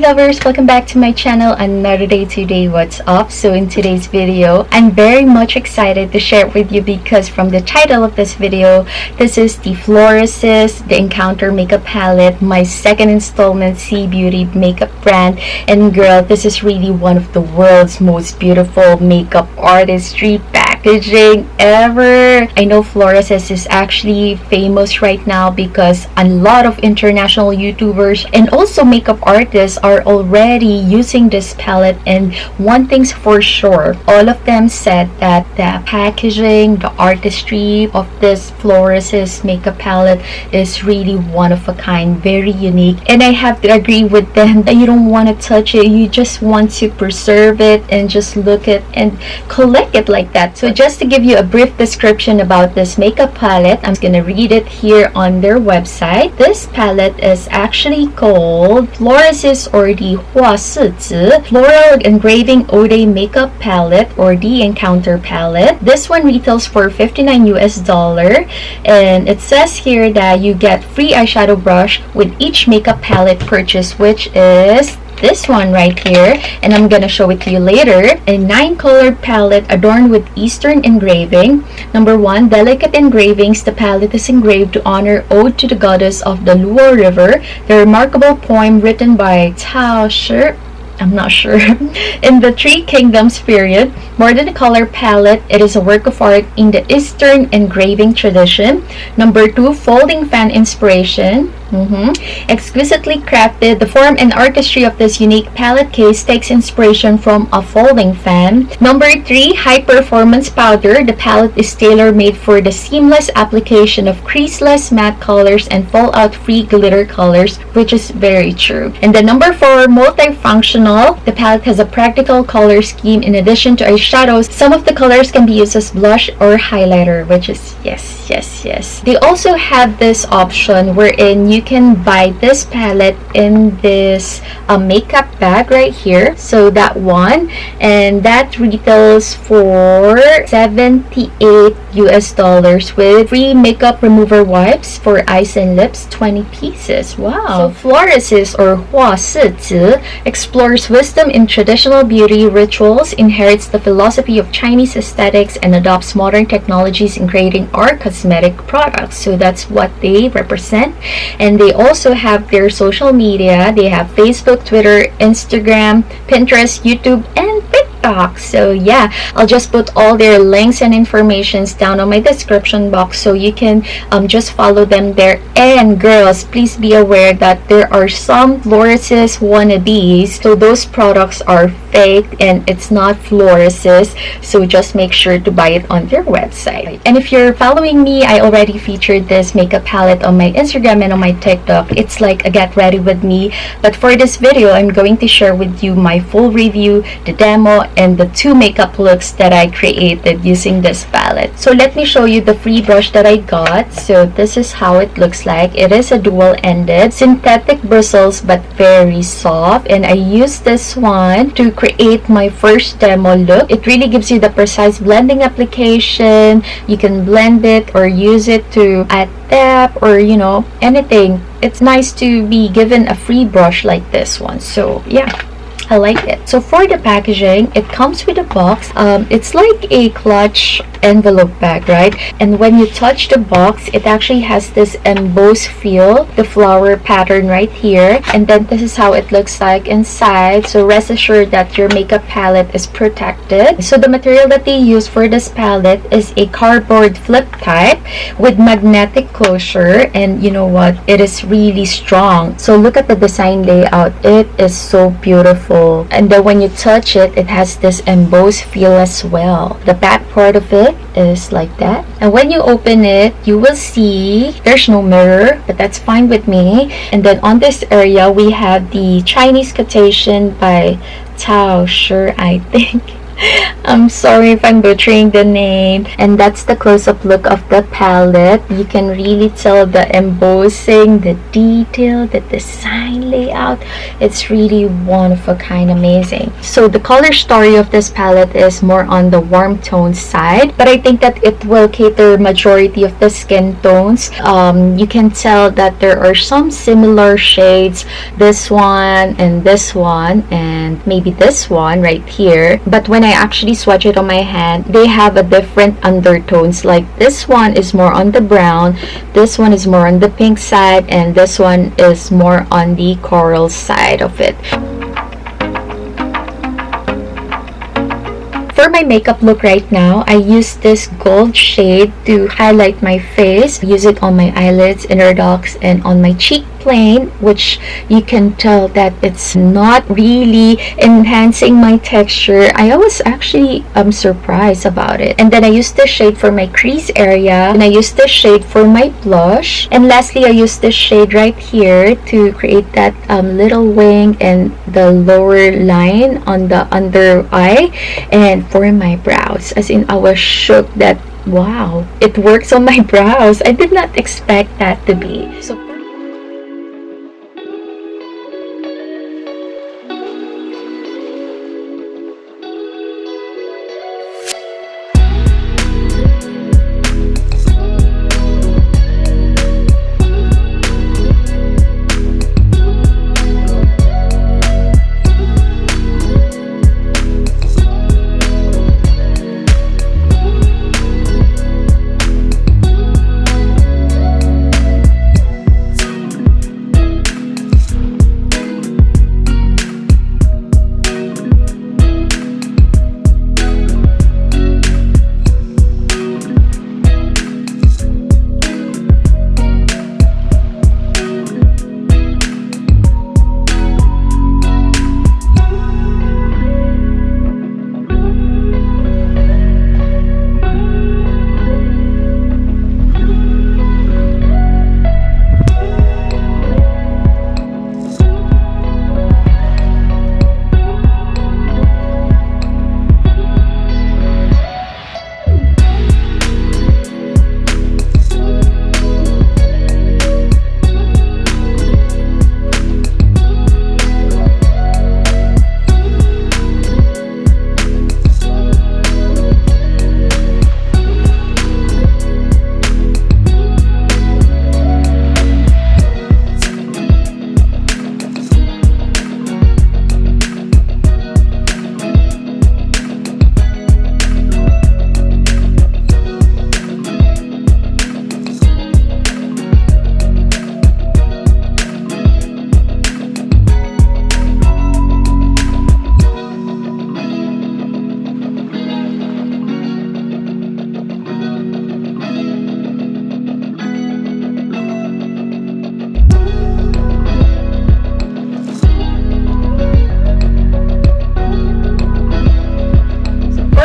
lovers, welcome back to my channel. Another day today. What's up? So in today's video, I'm very much excited to share it with you because from the title of this video, this is the FLORASIS The Encounter Makeup Palette, my second installment C Beauty makeup brand. And girl, this is really one of the world's most beautiful makeup artistry packaging ever. I know FLORASIS is actually famous right now because a lot of international YouTubers and also makeup artists are already using this palette, and one thing's for sure, all of them said that the packaging, the artistry of this FLORASIS makeup palette is really one of a kind, very unique. And I have to agree with them that you don't want to touch it, you just want to preserve it and just look at and collect it like that. So just to give you a brief description about this makeup palette, I'm gonna read it here on their website. This palette is actually called FLORASIS or the 画四子 Floral Engraving ODEY Makeup Palette or the Encounter Palette. This one retails for $59 US, and it says here that you get free eyeshadow brush with each makeup palette purchase, which is this one right here, and I'm gonna show it to you later. A 9-colored palette adorned with Eastern engraving. Number 1, delicate engravings. The palette is engraved to honor Ode to the Goddess of the Luo River, the remarkable poem written by Cao Shi, I'm not sure, in the Three Kingdoms period. More than a color palette, it is a work of art in the Eastern engraving tradition. Number 2, folding fan inspiration. Exquisitely crafted, the form and artistry of this unique palette case takes inspiration from a folding fan. Number 3, high performance powder. The palette is tailor-made for the seamless application of creaseless matte colors and fallout free glitter colors, which is very true. And then number 4, multifunctional. The palette has a practical color scheme in addition to eyeshadows. Some of the colors can be used as blush or highlighter, which is yes. They also have this option wherein you can buy this palette in this makeup bag right here. So that one, and that retails for $78 US with free makeup remover wipes for eyes and lips, 20 pieces. Wow. So FLORASIS or 画四子 explores wisdom in traditional beauty rituals, inherits the philosophy of Chinese aesthetics, and adopts modern technologies in creating our cosmetic products. So that's what they represent. And they also have their social media. They have Facebook, Twitter, Instagram, Pinterest, YouTube, and TikTok. So yeah, I'll just put all their links and informations down on my description box so you can just follow them there. And girls, please be aware that there are some FLORASIS wannabes, so those products are fake and it's not FLORASIS, so just make sure to buy it on their website. And if you're following me, I already featured this makeup palette on my Instagram and on my TikTok. It's like a get ready with me, but for this video I'm going to share with you my full review, the demo, and the 2 makeup looks that I created using this palette. So let me show you the free brush that I got. So this is how it looks like. It is a dual-ended synthetic bristles but very soft, and I used this one to create my first demo look. It really gives you the precise blending application. You can blend it or use it to add depth or anything. It's nice to be given a free brush like this one. So yeah, I like it. So for the packaging, it comes with a box. It's like a clutch envelope bag, right? And when you touch the box, it actually has this embossed feel, the flower pattern right here. And then this is how it looks like inside. So rest assured that your makeup palette is protected. So the material that they use for this palette is a cardboard flip type with magnetic closure, and you know what? It is really strong. So look at the design layout. It is so beautiful. And then when you touch it, it has this embossed feel as well. The back part of it is like that, and when you open it, you will see there's no mirror, but that's fine with me. And then on this area, we have the Chinese quotation by Cao Shi, I think. I'm sorry if I'm butchering the name. And that's the close-up look of the palette. You can really tell the embossing, the detail, the design layout. It's really one of a kind, amazing. So the color story of this palette is more on the warm tone side, but I think that it will cater majority of the skin tones. You can tell that there are some similar shades, this one and this one and maybe this one right here, but when I actually swatch it on my hand, they have a different undertones. Like this one is more on the brown, this one is more on the pink side, and this one is more on the coral side of it. For my makeup look right now, I use this gold shade to highlight my face. Use it on my eyelids, inner ducts, and on my cheek plane, which you can tell that it's not really enhancing my texture. I was actually surprised about it. And then I use this shade for my crease area, and I use this shade for my blush, and lastly I use this shade right here to create that little wing and the lower line on the under eye and for my brows. As in, I was shook that wow, it works on my brows. I did not expect that to be so.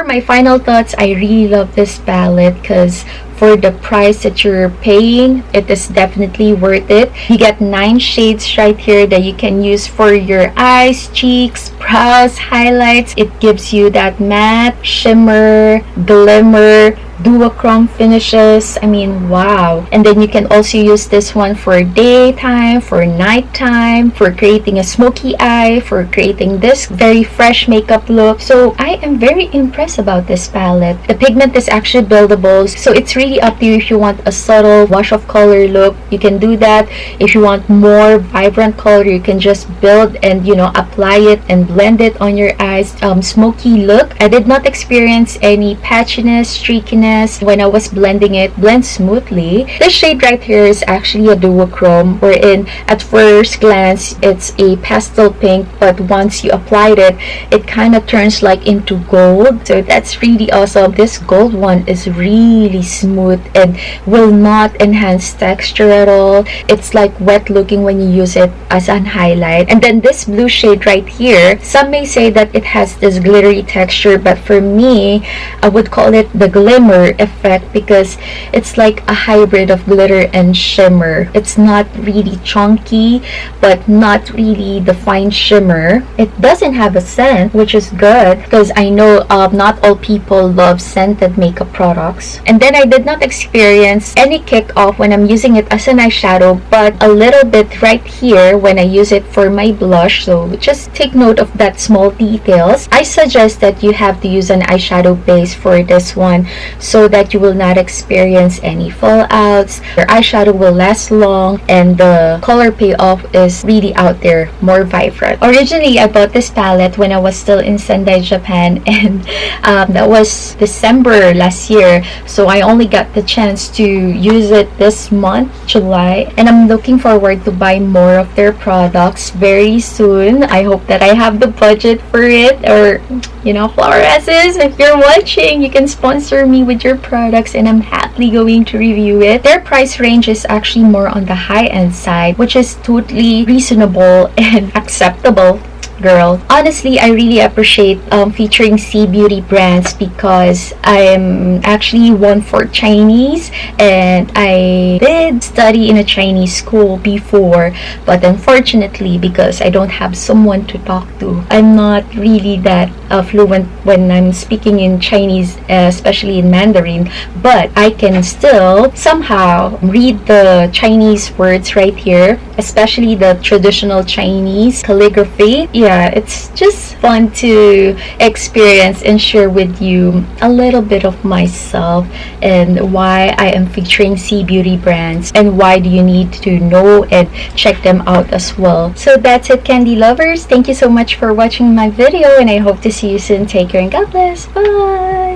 My final thoughts, I really love this palette because for the price that you're paying, it is definitely worth it. You get 9 shades right here that you can use for your eyes, cheeks, brows, highlights. It gives you that matte, shimmer, glimmer, duochrome finishes. I mean, wow. And then you can also use this one for daytime, for nighttime, for creating a smoky eye, for creating this very fresh makeup look. So I am very impressed about this palette. The pigment is actually buildable, so it's really up to you. If you want a subtle wash of color look, you can do that. If you want more vibrant color, you can just build and, you know, apply it and blend it on your eyes. Smoky look. I did not experience any patchiness, streakiness when I was blending it. Blends smoothly. This shade right here is actually a duochrome, wherein at first glance it's a pastel pink, but once you applied it, it kind of turns like into gold. So that's really awesome. This gold one is really smooth and will not enhance texture at all. It's like wet looking when you use it as an highlight. And then this blue shade right here, some may say that it has this glittery texture, but for me, I would call it the glimmer or effect because it's like a hybrid of glitter and shimmer. It's not really chunky, but not really the fine shimmer. It doesn't have a scent, which is good because I know not all people love scented makeup products. And then I did not experience any kick off when I'm using it as an eyeshadow, but a little bit right here when I use it for my blush. So just take note of that small details. I suggest that you have to use an eyeshadow base for this one so that you will not experience any fallouts. Your eyeshadow will last long and the color payoff is really out there, more vibrant. Originally, I bought this palette when I was still in Sendai, Japan, and that was December last year, so I only got the chance to use it this month, July, and I'm looking forward to buy more of their products very soon. I hope that I have the budget for it, or you know, FLORASIS, if you're watching, you can sponsor me with your products and I'm happily going to review it. Their price range is actually more on the high-end side, which is totally reasonable and acceptable. Girl, honestly, I really appreciate featuring C beauty brands because I'm actually one for Chinese and I did study in a Chinese school before, but unfortunately, because I don't have someone to talk to, I'm not really that fluent when I'm speaking in Chinese, especially in Mandarin, but I can still somehow read the Chinese words right here, especially the traditional Chinese calligraphy. Yeah, it's just fun to experience and share with you a little bit of myself and why I am featuring C beauty brands and why do you need to know and check them out as well. So that's it, candy lovers. Thank you so much for watching my video and I hope to see you soon. Take care and God bless. Bye.